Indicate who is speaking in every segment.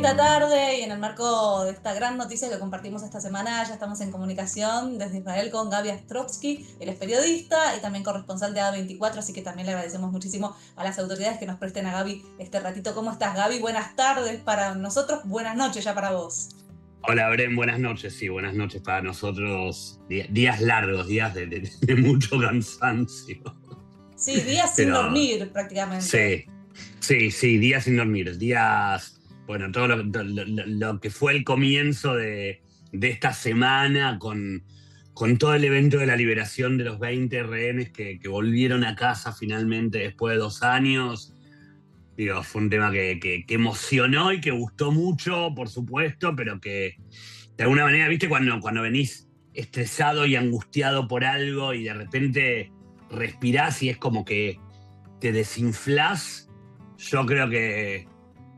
Speaker 1: la tarde y en el marco de esta gran noticia que compartimos esta semana, ya estamos en comunicación desde Israel con Gaby Astrovsky. Él es periodista y también corresponsal de A24, así que también le agradecemos muchísimo a las autoridades que nos presten a Gaby este ratito. ¿Cómo estás, Gaby? Buenas tardes para nosotros, buenas noches ya para vos.
Speaker 2: Hola, Bren, buenas noches. Sí, buenas noches para nosotros. Días largos, días de mucho cansancio.
Speaker 1: Sí, días sin
Speaker 2: Pero
Speaker 1: dormir prácticamente.
Speaker 2: sí, sí, días sin dormir. Días, bueno, todo lo que fue el comienzo de esta semana con todo el evento de la liberación de los 20 rehenes que volvieron a casa finalmente después de 2 años. Digo, fue un tema que emocionó y que gustó mucho, por supuesto, pero que de alguna manera, ¿viste? Cuando venís estresado y angustiado por algo y de repente respirás y es como que te desinflás. Yo creo que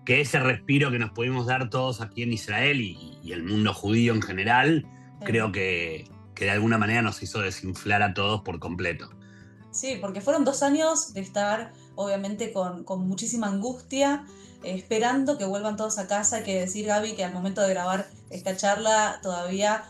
Speaker 2: ese respiro que nos pudimos dar todos aquí en Israel y el mundo judío en general, creo que de alguna manera nos hizo desinflar a todos por completo.
Speaker 1: Sí, porque fueron 2 años de estar, obviamente, con muchísima angustia, esperando que vuelvan todos a casa. Hay que decir, Gaby, que al momento de grabar esta charla todavía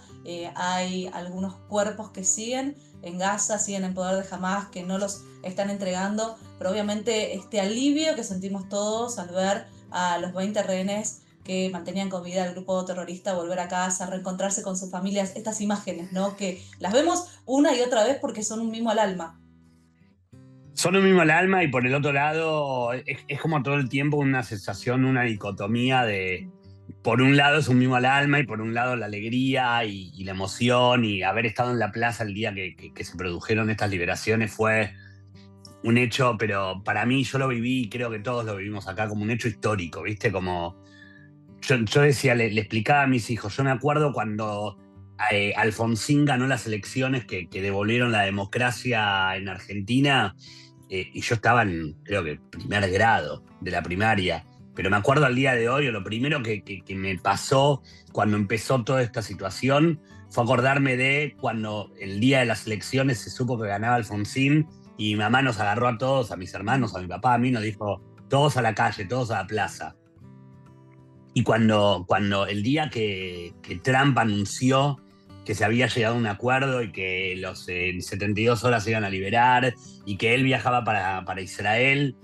Speaker 1: hay algunos cuerpos que siguen en Gaza, siguen en poder de Hamás, que no los están entregando, pero obviamente este alivio que sentimos todos al ver a los 20 rehenes que mantenían con vida al grupo terrorista volver a casa, reencontrarse con sus familias, estas imágenes, ¿no? Que las vemos una y otra vez porque son un mimo al alma.
Speaker 2: Son un mismo el alma y por el otro lado es como todo el tiempo una sensación, una dicotomía de, por un lado es un mimo al alma y por un lado la alegría y la emoción y haber estado en la plaza el día que se produjeron estas liberaciones fue un hecho, pero para mí yo lo viví y creo que todos lo vivimos acá como un hecho histórico, ¿viste? Como yo decía, le explicaba a mis hijos, yo me acuerdo cuando Alfonsín ganó las elecciones que devolvieron la democracia en Argentina, y yo estaba en, creo que, primer grado de la primaria. Pero me acuerdo al día de hoy, o lo primero que me pasó cuando empezó toda esta situación fue acordarme de cuando el día de las elecciones se supo que ganaba Alfonsín y mi mamá nos agarró a todos, a mis hermanos, a mi papá, a mí, nos dijo, todos a la calle, todos a la plaza. Y cuando el día que Trump anunció que se había llegado a un acuerdo y que los 72 horas se iban a liberar y que él viajaba para Israel,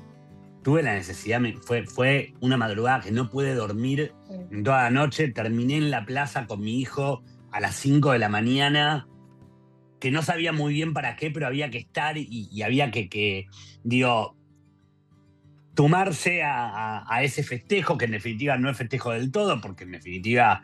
Speaker 2: tuve la necesidad, fue una madrugada que no pude dormir en toda la noche, terminé en la plaza con mi hijo a las 5 de la mañana, que no sabía muy bien para qué, pero había que estar y había digo, tomarse a ese festejo, que en definitiva no es festejo del todo, porque en definitiva,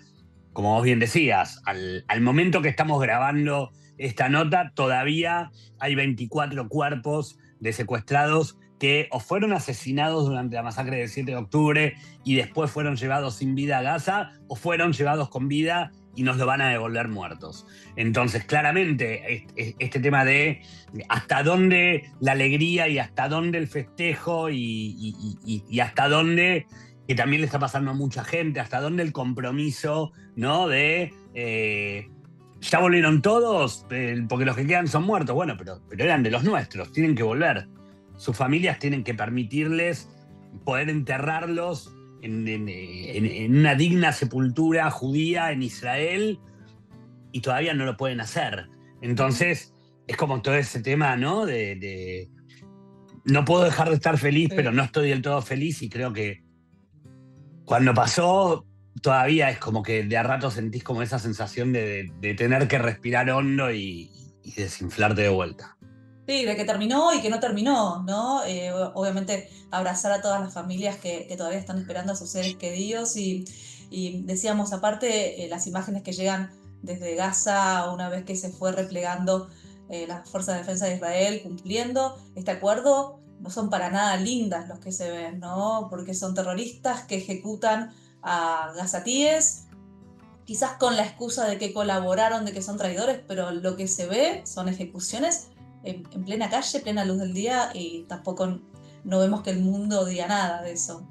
Speaker 2: como vos bien decías, al momento que estamos grabando esta nota, todavía hay 24 cuerpos de secuestrados que o fueron asesinados durante la masacre del 7 de octubre y después fueron llevados sin vida a Gaza, o fueron llevados con vida y nos lo van a devolver muertos. Entonces, claramente, este tema de hasta dónde la alegría y hasta dónde el festejo y hasta dónde, que también le está pasando a mucha gente, hasta dónde el compromiso, ¿no? Ya volvieron todos, porque los que quedan son muertos. Bueno, pero eran de los nuestros, tienen que volver. Sus familias tienen que permitirles poder enterrarlos en una digna sepultura judía en Israel, y todavía no lo pueden hacer. Entonces, es como todo ese tema, ¿no? No puedo dejar de estar feliz, pero no estoy del todo feliz, y creo que cuando pasó, todavía es como que de a rato sentís como esa sensación de tener que respirar hondo y desinflarte de vuelta.
Speaker 1: Sí, de que terminó y que no terminó, ¿no? Obviamente abrazar a todas las familias que todavía están esperando a sus seres queridos y decíamos, aparte, las imágenes que llegan desde Gaza una vez que se fue replegando las Fuerzas de Defensa de Israel cumpliendo este acuerdo, no son para nada lindas los que se ven, ¿no? Porque son terroristas que ejecutan a gazatíes, quizás con la excusa de que colaboraron, de que son traidores, pero lo que se ve son ejecuciones en plena calle, plena luz del día, y tampoco no vemos que el mundo diga nada de eso.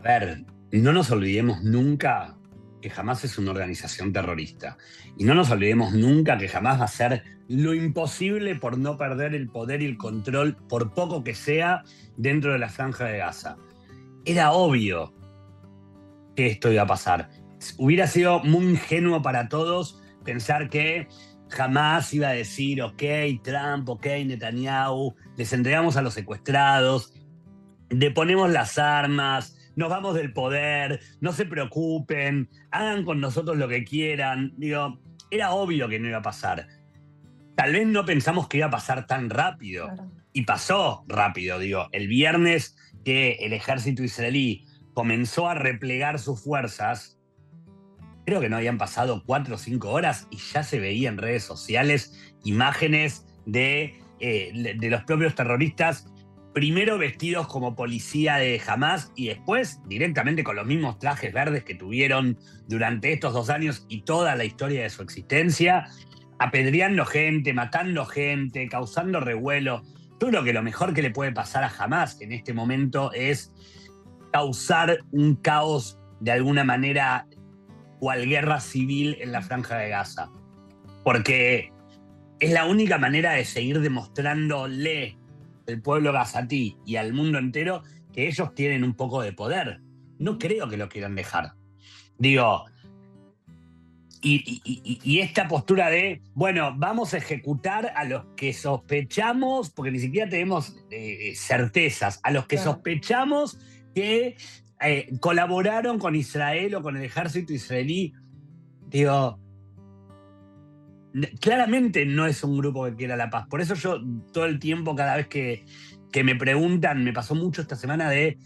Speaker 2: A ver, no nos olvidemos nunca que Hamás es una organización terrorista. Y no nos olvidemos nunca que Hamás va a hacer lo imposible por no perder el poder y el control, por poco que sea, dentro de la franja de Gaza. Era obvio que esto iba a pasar. Hubiera sido muy ingenuo para todos pensar que jamás iba a decir, ok, Trump, ok, Netanyahu, les entregamos a los secuestrados, deponemos las armas, nos vamos del poder, no se preocupen, hagan con nosotros lo que quieran. Digo, era obvio que no iba a pasar. Tal vez no pensamos que iba a pasar tan rápido.
Speaker 1: Claro.
Speaker 2: Y pasó rápido, digo. El viernes que el ejército israelí comenzó a replegar sus fuerzas, creo que no habían pasado 4 o 5 horas y ya se veía en redes sociales imágenes de los propios terroristas, primero vestidos como policía de Hamas y después directamente con los mismos trajes verdes que tuvieron durante estos 2 años y toda la historia de su existencia, apedreando gente, matando gente, causando revuelo. Yo creo que lo mejor que le puede pasar a Hamas en este momento es causar un caos de alguna manera, cual guerra civil en la Franja de Gaza. Porque es la única manera de seguir demostrándole al pueblo gazatí y al mundo entero que ellos tienen un poco de poder. No creo que lo quieran dejar. Digo, y esta postura de, bueno, vamos a ejecutar a los que sospechamos, porque ni siquiera tenemos certezas, a los que
Speaker 1: Claro.
Speaker 2: sospechamos que colaboraron con Israel o con el ejército israelí. Digo, claramente no es un grupo que quiera la paz. Por eso yo todo el tiempo, cada vez que me preguntan, me pasó mucho esta semana de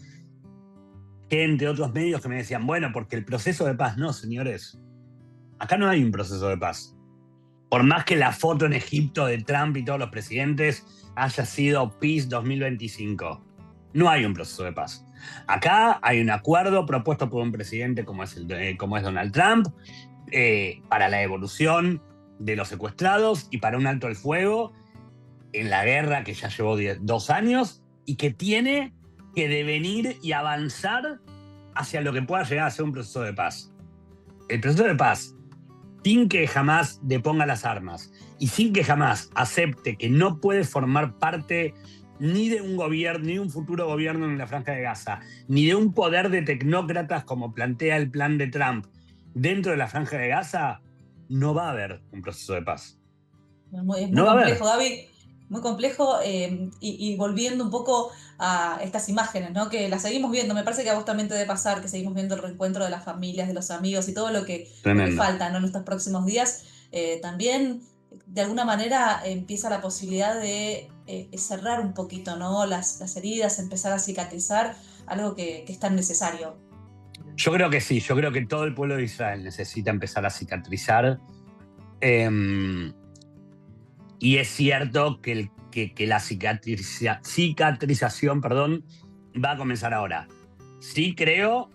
Speaker 2: que entre otros medios que me decían, bueno, porque el proceso de paz, no, señores. Acá no hay un proceso de paz. Por más que la foto en Egipto de Trump y todos los presidentes haya sido Peace 2025, no hay un proceso de paz. Acá hay un acuerdo propuesto por un presidente como es Donald Trump para la devolución de los secuestrados y para un alto el fuego en la guerra que ya llevó 2 años y que tiene que devenir y avanzar hacia lo que pueda llegar a ser un proceso de paz. El proceso de paz, sin que jamás deponga las armas y sin que jamás acepte que no puede formar parte ni de un gobierno, ni de un futuro gobierno en la Franja de Gaza, ni de un poder de tecnócratas como plantea el plan de Trump dentro de la Franja de Gaza, no va a haber un proceso de paz.
Speaker 1: Es muy
Speaker 2: No va a haber.
Speaker 1: complejo, Gaby, muy complejo. Y volviendo un poco a estas imágenes, ¿no? Que las seguimos viendo, me parece que a vos también te debe pasar, que seguimos viendo el reencuentro de las familias, de los amigos y todo lo que
Speaker 2: Tremendo.
Speaker 1: falta, ¿no? En estos próximos días. También, de alguna manera, empieza la posibilidad de cerrar un poquito, ¿no? Las heridas, empezar a cicatrizar, algo que es tan necesario.
Speaker 2: Yo creo que sí, yo creo que todo el pueblo de Israel necesita empezar a cicatrizar. Y es cierto que la cicatrización, perdón, va a comenzar ahora. Sí creo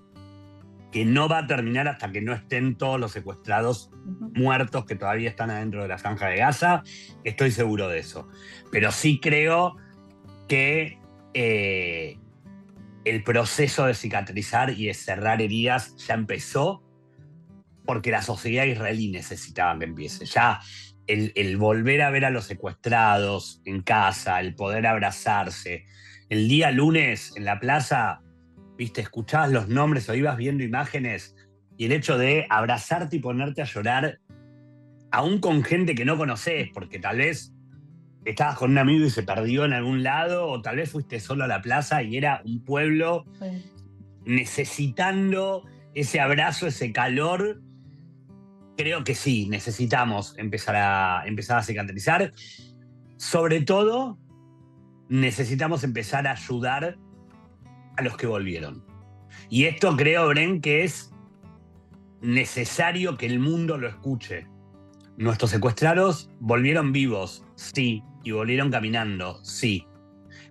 Speaker 2: que no va a terminar hasta que no estén todos los secuestrados muertos que todavía están adentro de la Franja de Gaza. Estoy seguro de eso. Pero sí creo que el proceso de cicatrizar y de cerrar heridas ya empezó porque la sociedad israelí necesitaba que empiece. Ya el volver a ver a los secuestrados en casa, el poder abrazarse. El día lunes en la plaza, viste, escuchabas los nombres o ibas viendo imágenes y el hecho de abrazarte y ponerte a llorar, aún con gente que no conoces, porque tal vez estabas con un amigo y se perdió en algún lado, o tal vez fuiste solo a la plaza y era un pueblo necesitando ese abrazo, ese calor. Creo que sí, necesitamos empezar a cicatrizar. Sobre todo, necesitamos empezar a ayudar a los que volvieron. Y esto creo, Bren, que es necesario que el mundo lo escuche. Nuestros secuestrados volvieron vivos, sí, y volvieron caminando, sí.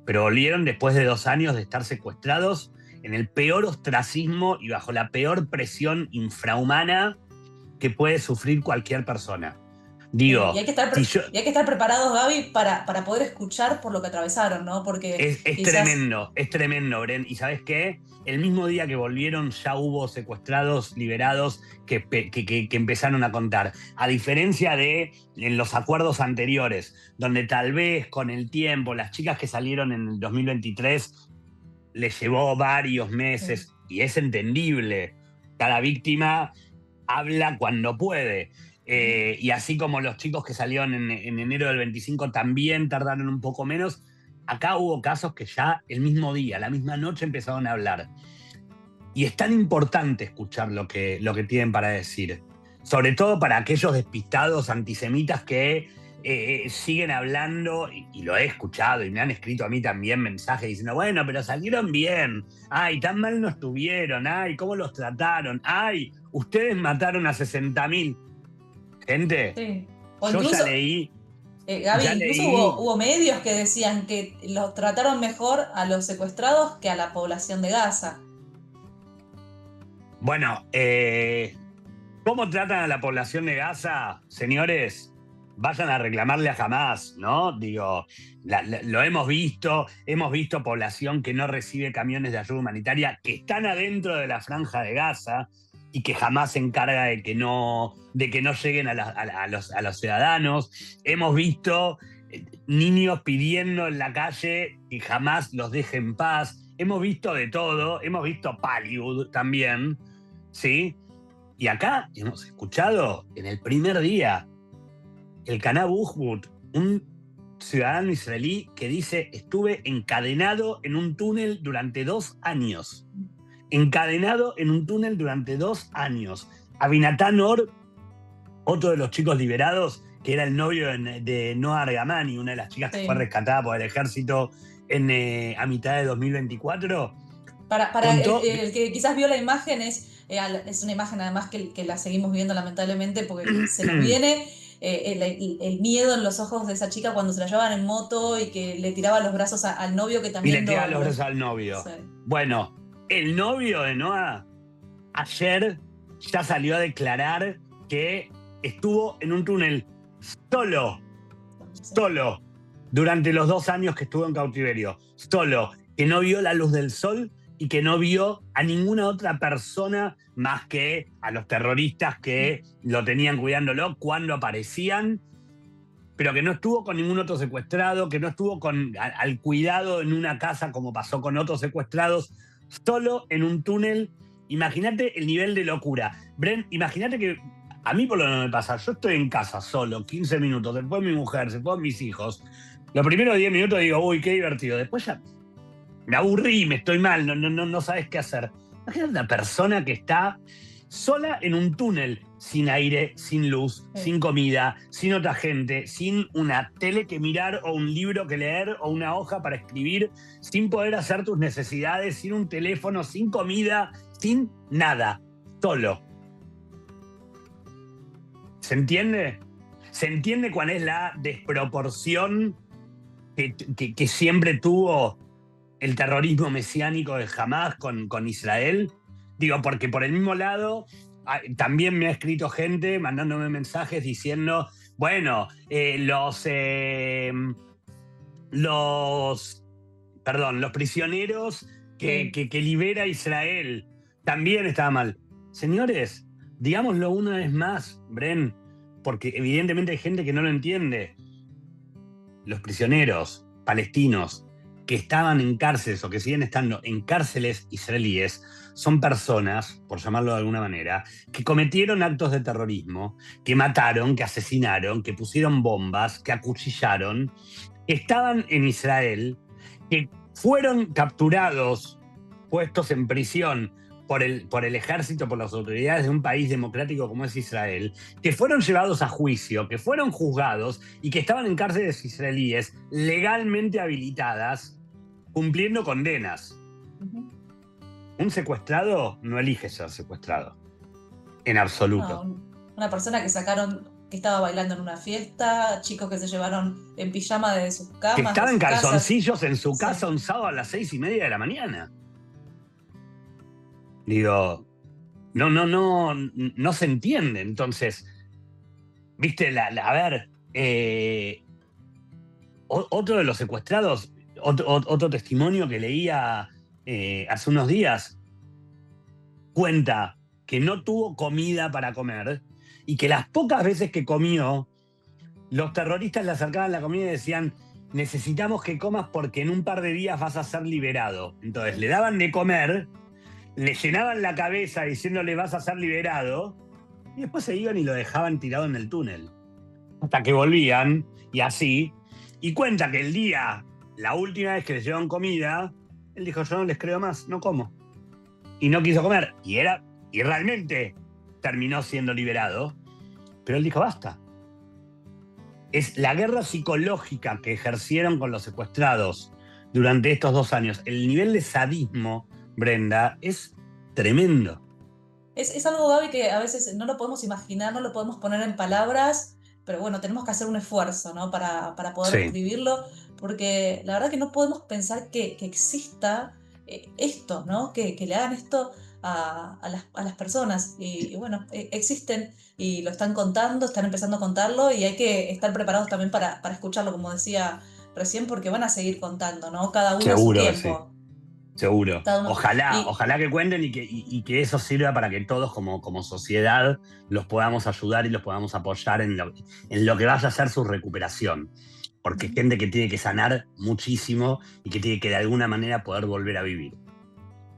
Speaker 2: Pero volvieron después de 2 años de estar secuestrados en el peor ostracismo y bajo la peor presión infrahumana que puede sufrir cualquier persona. Digo,
Speaker 1: y hay que estar preparados, Gaby, para poder escuchar por lo que atravesaron, ¿no? Porque
Speaker 2: es
Speaker 1: quizás...
Speaker 2: tremendo, Bren. ¿Y sabes qué? El mismo día que volvieron ya hubo secuestrados, liberados, que empezaron a contar. A diferencia de en los acuerdos anteriores, donde tal vez con el tiempo, las chicas que salieron en el 2023 les llevó varios meses, y es entendible. cada víctima habla cuando puede. Y así como los chicos que salieron en enero del 25 también tardaron un poco menos, acá hubo casos que ya el mismo día, la misma noche empezaron a hablar. Y es tan importante escuchar lo que tienen para decir. Sobre todo para aquellos despistados antisemitas que siguen hablando, y lo he escuchado, y me han escrito a mí también mensajes diciendo, bueno, pero salieron bien, ay, tan mal no estuvieron, ay, cómo los trataron, ay, ustedes mataron a 60.000. Gente,
Speaker 1: Sí. O
Speaker 2: yo
Speaker 1: incluso,
Speaker 2: ya leí,
Speaker 1: Gaby,
Speaker 2: ya
Speaker 1: incluso
Speaker 2: leí,
Speaker 1: hubo medios que decían que los trataron mejor a los secuestrados que a la población de Gaza.
Speaker 2: bueno, ¿cómo tratan a la población de Gaza, señores? Vayan a reclamarle a Hamás, ¿no? Digo, lo hemos visto población que no recibe camiones de ayuda humanitaria, que están adentro de la franja de Gaza y que jamás se encarga de que no lleguen a los ciudadanos. Hemos visto niños pidiendo en la calle que jamás los deje en paz. Hemos visto de todo, hemos visto Pallywood también, ¿sí? Y acá hemos escuchado en el primer día el Cana Buhut, un ciudadano israelí que dice: estuve encadenado en un túnel durante 2 años. Encadenado en un túnel durante 2 años. Abinatán Or, otro de los chicos liberados, que era el novio de Noa Argamani, una de las chicas que fue
Speaker 1: Sí.
Speaker 2: rescatada por el ejército a mitad de 2024.
Speaker 1: Para
Speaker 2: Contó.
Speaker 1: el que quizás vio la imagen, es una imagen además que la seguimos viendo lamentablemente porque se nos viene el miedo en los ojos de esa chica cuando se la llevaban en moto y que le tiraba los brazos al novio que
Speaker 2: Y
Speaker 1: también
Speaker 2: le tira los brazos al novio.
Speaker 1: Sí.
Speaker 2: Bueno, el novio de Noa ayer ya salió a declarar que estuvo en un túnel solo, durante los 2 años que estuvo en cautiverio. Solo, que no vio la luz del sol y que no vio a ninguna otra persona más que a los terroristas que lo tenían cuidándolo cuando aparecían, pero que no estuvo con ningún otro secuestrado, que no estuvo al cuidado en una casa como pasó con otros secuestrados, solo en un túnel. Imagínate el nivel de locura. Bren, imagínate que a mí por lo menos me pasa, yo estoy en casa solo, 15 minutos, después mi mujer, después mis hijos. Los primeros 10 minutos digo, uy, qué divertido. Después ya me aburrí, me estoy mal, no sabes qué hacer. Imagínate una persona que está sola en un túnel, sin aire, sin luz, sin comida, sin otra gente, sin una tele que mirar o un libro que leer o una hoja para escribir, sin poder hacer tus necesidades, sin un teléfono, sin comida, sin nada, solo. ¿Se entiende? ¿Se entiende cuál es la desproporción que siempre tuvo el terrorismo mesiánico de Hamás con Israel? Digo, porque por el mismo lado también me ha escrito gente mandándome mensajes diciendo, bueno, los prisioneros que libera Israel también está mal. Señores, digámoslo una vez más, Bren, porque evidentemente hay gente que no lo entiende. Los prisioneros palestinos que estaban en cárceles o que siguen estando en cárceles israelíes son personas, por llamarlo de alguna manera, que cometieron actos de terrorismo, que mataron, que asesinaron, que pusieron bombas, que acuchillaron, que estaban en Israel, que fueron capturados, puestos en prisión por el ejército, por las autoridades de un país democrático como es Israel, que fueron llevados a juicio, que fueron juzgados y que estaban en cárceles israelíes legalmente habilitadas, cumpliendo condenas. Un secuestrado no elige ser secuestrado, en absoluto.
Speaker 1: No, una persona que sacaron, que estaba bailando en una fiesta, chicos que se llevaron en pijama de sus camas.
Speaker 2: Que estaba en calzoncillos en su
Speaker 1: Sí.
Speaker 2: casa un sábado a las 6:30 de la mañana. Digo, no se entiende. Entonces, viste, a ver, otro de los secuestrados, otro testimonio que leía hace unos días, cuenta que no tuvo comida para comer y que las pocas veces que comió, los terroristas le acercaban la comida y decían: necesitamos que comas porque en un par de días vas a ser liberado. Entonces le daban de comer le llenaban la cabeza diciéndole vas a ser liberado, y después se iban y lo dejaban tirado en el túnel. Hasta que volvían, y así. Y cuenta que la última vez que les llevaron comida, él dijo, yo no les creo más, no como. Y no quiso comer. Y realmente terminó siendo liberado. Pero él dijo, basta. Es la guerra psicológica que ejercieron con los secuestrados durante estos 2 años. El nivel de sadismo, Brenda, es tremendo.
Speaker 1: Es algo, Gaby, que a veces no lo podemos imaginar, no lo podemos poner en palabras, pero bueno, tenemos que hacer un esfuerzo, ¿no? Para poder
Speaker 2: Sí,
Speaker 1: describirlo, porque la verdad que no podemos pensar que exista esto, ¿no? Que le hagan esto a las personas. Y bueno, existen y lo están contando, están empezando a contarlo y hay que estar preparados también para escucharlo, como decía recién, porque van a seguir contando, ¿no? Cada uno a su
Speaker 2: seguro que sí.
Speaker 1: tiempo.
Speaker 2: Seguro.
Speaker 1: Cada uno.
Speaker 2: Ojalá,
Speaker 1: Y,
Speaker 2: ojalá que cuenten y que eso sirva para que todos como sociedad los podamos ayudar y los podamos apoyar en lo que vaya a ser su recuperación. Porque es gente que tiene que sanar muchísimo y que tiene que de alguna manera poder volver a vivir.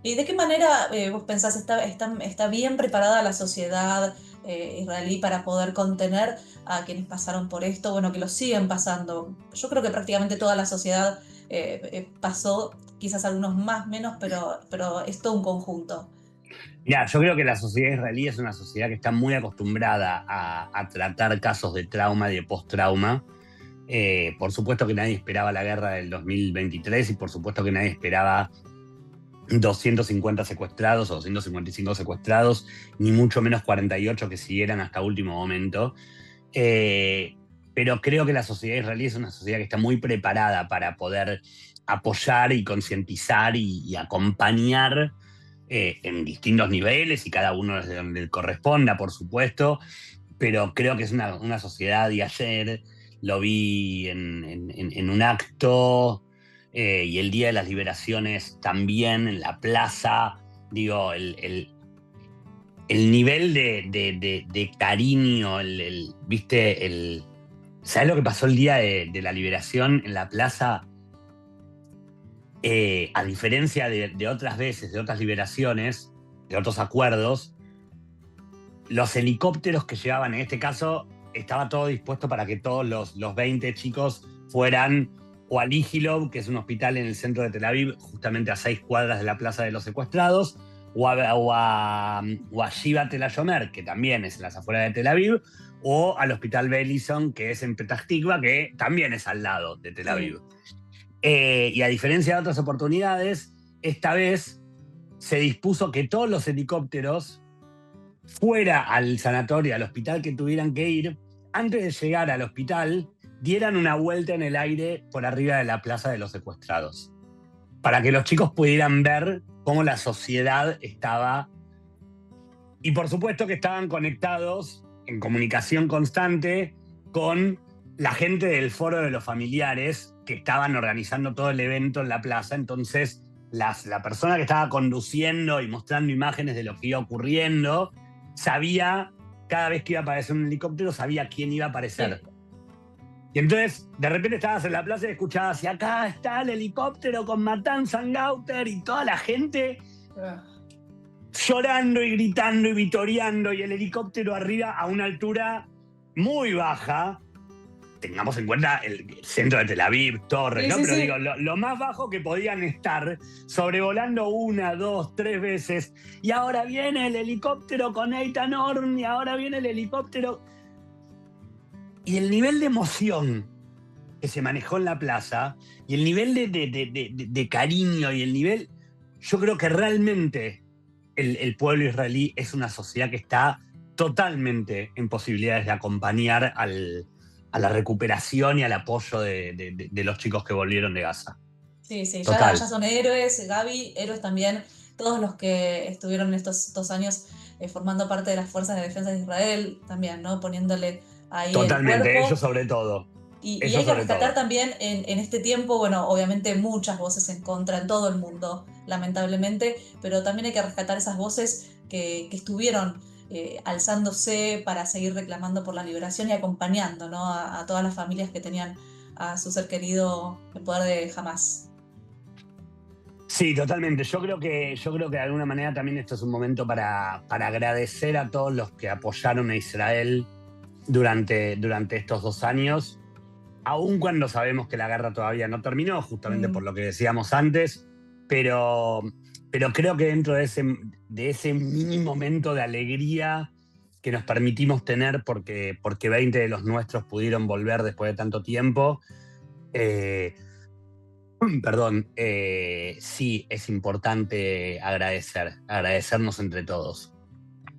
Speaker 1: ¿Y de qué manera vos pensás está bien preparada la sociedad israelí para poder contener a quienes pasaron por esto? Bueno, que lo siguen pasando. Yo creo que prácticamente toda la sociedad pasó, quizás algunos más, menos, pero es todo un conjunto.
Speaker 2: Mira, yo creo que la sociedad israelí es una sociedad que está muy acostumbrada a tratar casos de trauma y de post-trauma. Por supuesto que nadie esperaba la guerra del 2023 y por supuesto que nadie esperaba 250 secuestrados o 255 secuestrados, ni mucho menos 48 que siguieran hasta último momento. Eh, pero creo que la sociedad israelí es una sociedad que está muy preparada para poder apoyar y concientizar y acompañar en distintos niveles y cada uno desde donde corresponda, por supuesto, pero creo que es una sociedad, y ayer lo vi en un acto, y el Día de las Liberaciones también en la plaza, digo, el nivel de cariño, ¿viste? ¿Sabes lo que pasó el Día de la Liberación en la plaza? A diferencia de otras veces, de otras liberaciones, de otros acuerdos, los helicópteros que llevaban, en este caso, estaba todo dispuesto para que todos los 20 chicos fueran o al Ichilov, que es un hospital en el centro de Tel Aviv, justamente a 6 cuadras de la Plaza de los Secuestrados, o a Shiva Tel HaShomer, que también es en las afueras de Tel Aviv, o al Hospital Beilinson, que es en Petah Tikva, que también es al lado de Tel
Speaker 1: Sí.
Speaker 2: Aviv. Y a diferencia de otras oportunidades, esta vez se dispuso que todos los helicópteros fuera al sanatorio, al hospital que tuvieran que ir, antes de llegar al hospital, dieran una vuelta en el aire por arriba de la plaza de los secuestrados, para que los chicos pudieran ver cómo la sociedad estaba. Y por supuesto que estaban conectados en comunicación constante con la gente del foro de los familiares que estaban organizando todo el evento en la plaza. Entonces, la persona que estaba conduciendo y mostrando imágenes de lo que iba ocurriendo sabía, cada vez que iba a aparecer un helicóptero, sabía quién iba a aparecer.
Speaker 1: Sí.
Speaker 2: Y entonces, de repente estabas en la plaza y escuchabas, y acá está el helicóptero con Matan Sangauter, y toda la gente llorando y gritando y vitoreando, y el helicóptero arriba a una altura muy baja. Tengamos en cuenta el centro de Tel Aviv, Torres,
Speaker 1: Sí,
Speaker 2: ¿no?
Speaker 1: sí,
Speaker 2: Pero digo,
Speaker 1: sí.
Speaker 2: lo más bajo que podían estar, sobrevolando 1, 2, 3 veces. Y ahora viene el helicóptero con Eitan Horn, y ahora viene el helicóptero. Y el nivel de emoción que se manejó en la plaza, y el nivel de cariño, y el nivel. Yo creo que realmente el pueblo israelí es una sociedad que está totalmente en posibilidades de acompañar a la recuperación y al apoyo de los chicos que volvieron de Gaza.
Speaker 1: Sí, sí, ya
Speaker 2: Total.
Speaker 1: son héroes, Gaby, héroes también, todos los que estuvieron en estos 2 años formando parte de las fuerzas de defensa de Israel, también, ¿no? Poniéndole ahí el
Speaker 2: Totalmente, ellos
Speaker 1: cuerpo.
Speaker 2: sobre todo.
Speaker 1: Y hay
Speaker 2: Ellos
Speaker 1: que
Speaker 2: sobre
Speaker 1: rescatar
Speaker 2: todo.
Speaker 1: también en este tiempo, bueno, obviamente muchas voces en contra en todo el mundo, lamentablemente, pero también hay que rescatar esas voces que estuvieron alzándose para seguir reclamando por la liberación y acompañando, ¿no? A todas las familias que tenían a su ser querido en poder de Hamas.
Speaker 2: Sí, totalmente. Yo creo que de alguna manera también esto es un momento para agradecer a todos los que apoyaron a Israel durante estos 2 años, aun cuando sabemos que la guerra todavía no terminó, justamente por
Speaker 1: Mm,
Speaker 2: lo que decíamos antes, pero, pero creo que dentro de ese mini momento de alegría que nos permitimos tener porque 20 de los nuestros pudieron volver después de tanto tiempo, eh, perdón, sí es importante agradecernos entre todos.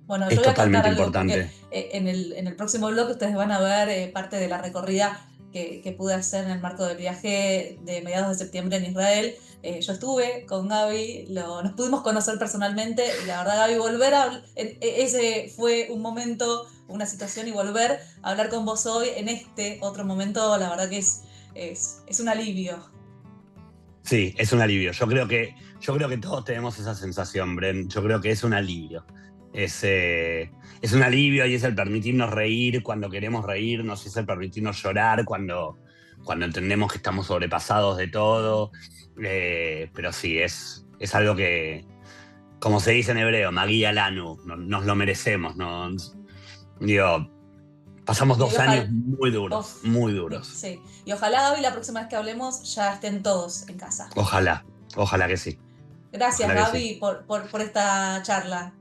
Speaker 1: Bueno, yo
Speaker 2: Es
Speaker 1: voy a contar
Speaker 2: totalmente
Speaker 1: algo, porque
Speaker 2: importante.
Speaker 1: en el próximo blog ustedes van a ver parte de la recorrida que pude hacer en el marco del viaje de mediados de septiembre en Israel. Yo estuve con Gaby, nos pudimos conocer personalmente y la verdad, Gaby, ese fue un momento, una situación, y volver a hablar con vos hoy en este otro momento, la verdad que es un alivio.
Speaker 2: Sí, es un alivio. Yo creo que todos tenemos esa sensación, Bren. Yo creo que es un alivio. Es un alivio y es el permitirnos reír cuando queremos reírnos, es el permitirnos llorar cuando entendemos que estamos sobrepasados de todo. Pero sí, es algo que, como se dice en hebreo, Magia Lanu, nos lo merecemos. Digo, pasamos
Speaker 1: Y
Speaker 2: 2 años
Speaker 1: ojalá,
Speaker 2: muy duros,
Speaker 1: uf,
Speaker 2: muy duros.
Speaker 1: sí. Y ojalá, Gaby, la próxima vez que hablemos ya estén todos en casa.
Speaker 2: Ojalá, ojalá que sí,
Speaker 1: Gracias,
Speaker 2: ojalá que sí.
Speaker 1: Gaby, por esta charla.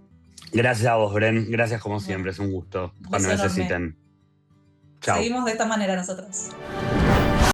Speaker 2: Gracias a vos, Bren. Gracias como
Speaker 1: Bueno,
Speaker 2: siempre. Es un gusto
Speaker 1: un
Speaker 2: cuando
Speaker 1: beso enorme.
Speaker 2: necesiten. Chao.
Speaker 1: Seguimos de esta manera nosotros.